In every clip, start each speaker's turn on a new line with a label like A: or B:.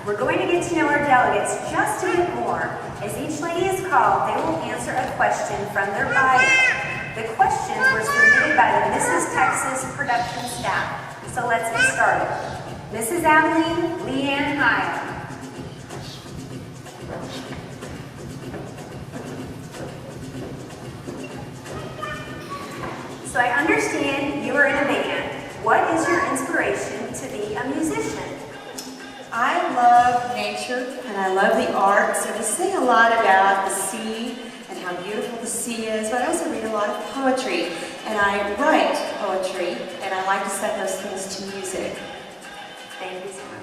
A: We're going to get to know our delegates just a bit more. As each lady is called, they will answer a question from their bio. The questions were submitted by the Mrs. Texas production staff. So let's get started. Mrs. Abilene Leanne Hyde. So I understand you are in a band. What is your inspiration to be a musician?
B: I love nature and I love the arts, so we sing a lot about the sea and how beautiful the sea is, but I also read a lot of poetry and I write poetry and I like to set those things to music.
A: Thank you so much.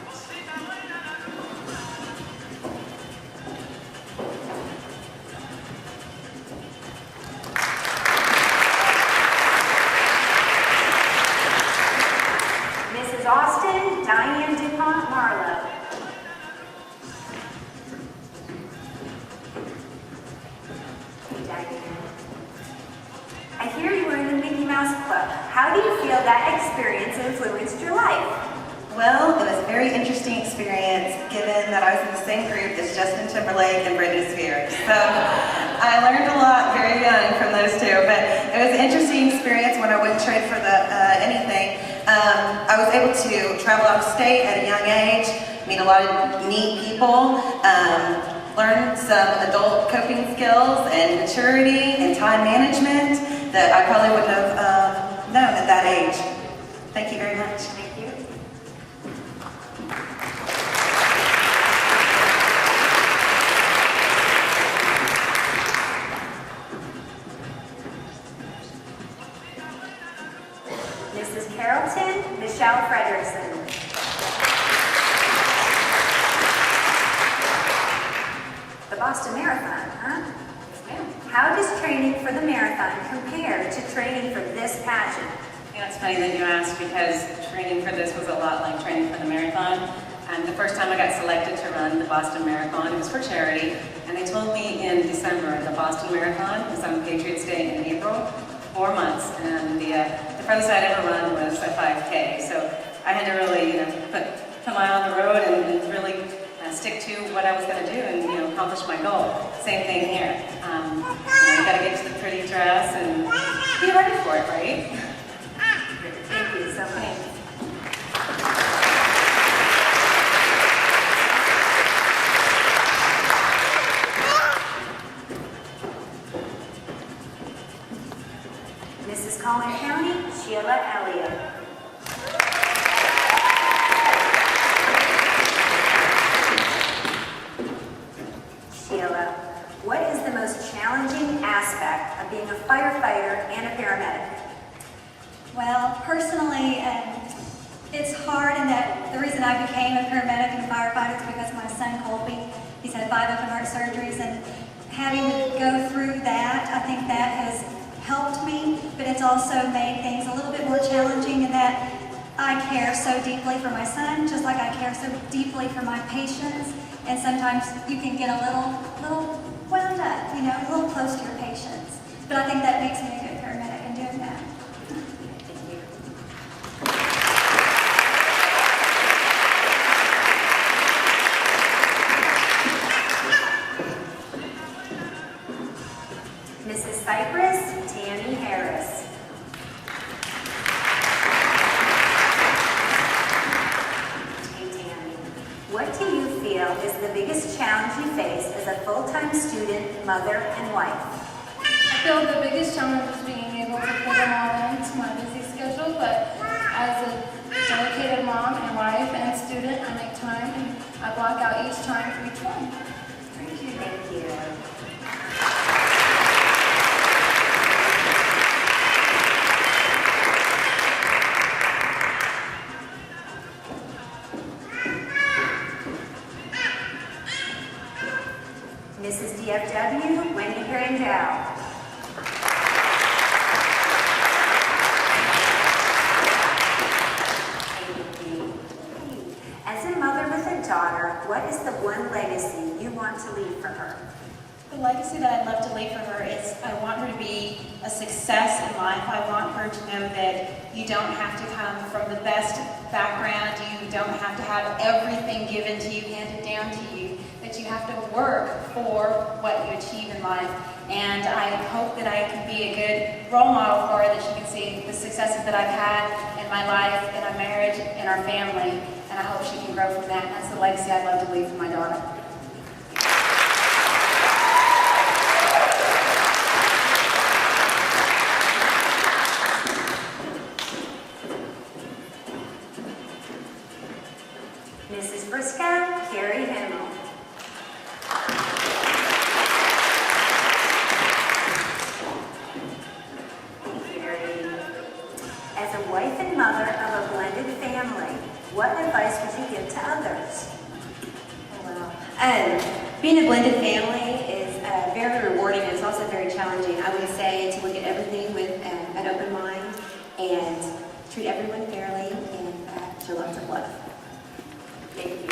A: Mrs. Austin Diane DuPont Marlowe. I hear you were in the Mickey Mouse Club. How do you feel that experience influenced your life?
C: Well, it was a very interesting experience given that I was in the same group as Justin Timberlake and Britney Spears. So I learned a lot very young from those two, but it was an interesting experience when I wouldn't trade for anything. I was able to travel out of state at a young age, meet a lot of neat people, learn some adult coping skills and maturity and time management that I probably wouldn't have known at that age. Thank you very much.
A: Thank you. Mrs. Carrollton Michelle Frederickson. The Boston Marathon, huh? How does training for the marathon compare to training for this pageant?
D: Yeah, it's funny that you asked because training for this was a lot like training for the marathon. And the first time I got selected to run the Boston Marathon, it was for charity. And they told me in December the Boston Marathon was on Patriots Day in April, 4 months. And the furthest I'd ever run was a 5K. So I had to really, put my eye on the road and really stick to what I was going to do and accomplish my goal. Same thing here. You got to get to the pretty dress and be ready for it, right?
A: Thank you so much. Mrs. Collin County, Sheila Elliott. Sheila, what is the most challenging aspect of being a firefighter and a paramedic?
E: Well, personally, it's hard in that the reason I became a paramedic and a firefighter is because my son Colby, he's had 5 open heart surgeries, and having to go through that, I think that has helped me, but it's also made things a little bit more challenging in that I care so deeply for my son, just like I care so deeply for my patients, and sometimes you can get a little wound up, a little close to your patients. But I think that makes me a good paramedic in doing that.
A: Mrs. Cypress, Tammy Harris. Hey Tammy, what do you feel is the biggest challenge you face as a full-time student, mother, and wife?
F: I feel the biggest challenge is being able to put them all into my busy schedule, but as a dedicated mom and wife and student, I make time and I block out each time for each one.
A: Thank you. Thank you. Mrs. DFW, Wendy Grandal. As a mother with a daughter, what is the one legacy you want to leave for her?
G: The legacy that I'd love to leave for her is I want her to be a success in life. I want her to know that you don't have to come from the best background. You don't have to have everything given to you, handed down to you, that you have to work for what you achieve in life. And I hope that I can be a good role model for her, that she can see the successes that I've had in my life, in our marriage, in our family. And I hope she can grow from that. And that's the legacy I'd love to leave for my daughter.
A: Mrs. Briscoe, Carrie Himmel. Hey, Carrie. As a wife and mother of a blended family, what advice would you give to others?
B: Being a blended family is very rewarding, and it's also very challenging. I would say to look at everything with an open mind and treat everyone fairly and show lots of love. Thank you.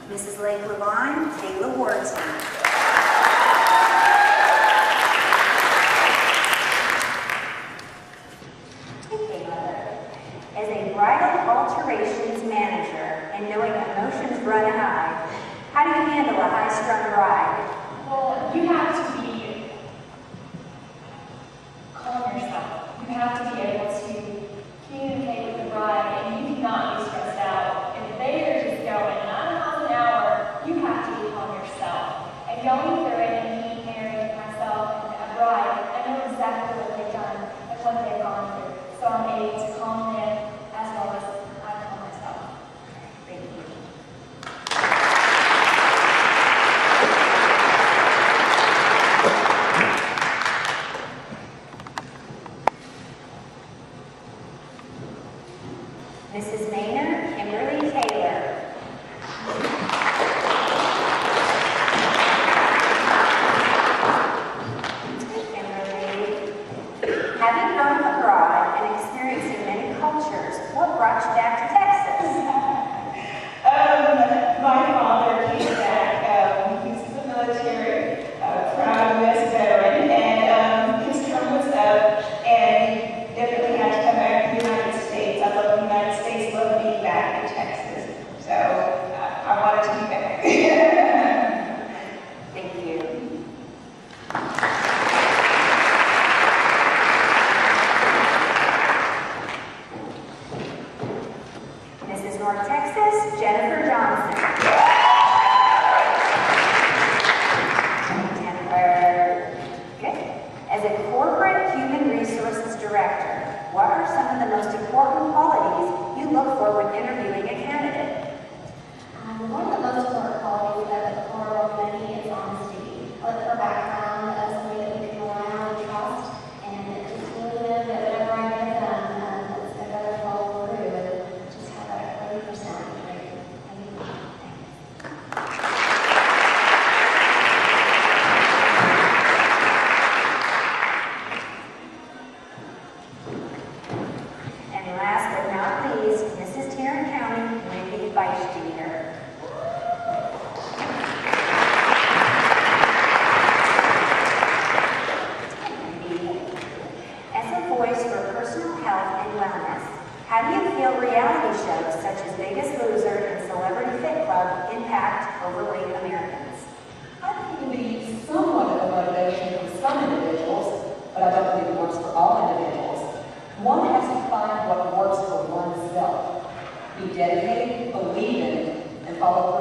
A: Mrs. Lake Levine, Kayla Wharton. As a bridal alterations manager and knowing emotions run high, how do you handle a high-strung bride?
H: Well, you have to be calm yourself. You have to be able to communicate with the bride, and you cannot be stressed out. If they are just going 9 miles an hour, you have to be calm yourself. And going through it and being married myself and a bride, I know exactly what they've done and what they've gone through. So I'm able to calm them as well as I calm myself.
A: Thank you. Mrs. Maynard, Kimberly Taylor. Kimberly, having grown up abroad and experiencing many cultures, what brought you back to Texas?
I: My father came back. He's a military, proud U.S. veteran, and his term was up, and he definitely had to come back to the United States. I love the United States, love being back in Texas. So I wanted to be back.
A: Thank you. Mrs. North Texas, Jennifer Johnson. Jennifer, good. As a corporate human resources director, what are some of the most important qualities you look for when interviewing a candidate?
H: One of the most important qualities that I look for with many is honesty. I look for background, somebody that we can rely on and trust, and just really know that whatever I give them, they're going to follow through and just have that 100% right.
A: And last but not least, Mrs. Tarrant County, Wendy Beistinger. As a voice for personal health and wellness, how do you feel reality shows such as Biggest Loser and Celebrity Fit Club impact overweight Americans?
J: I think it leads somewhat of a motivation for some individuals, but I don't believe it works for all individuals. One has to find what works for oneself. Be dedicated, believe in it, and follow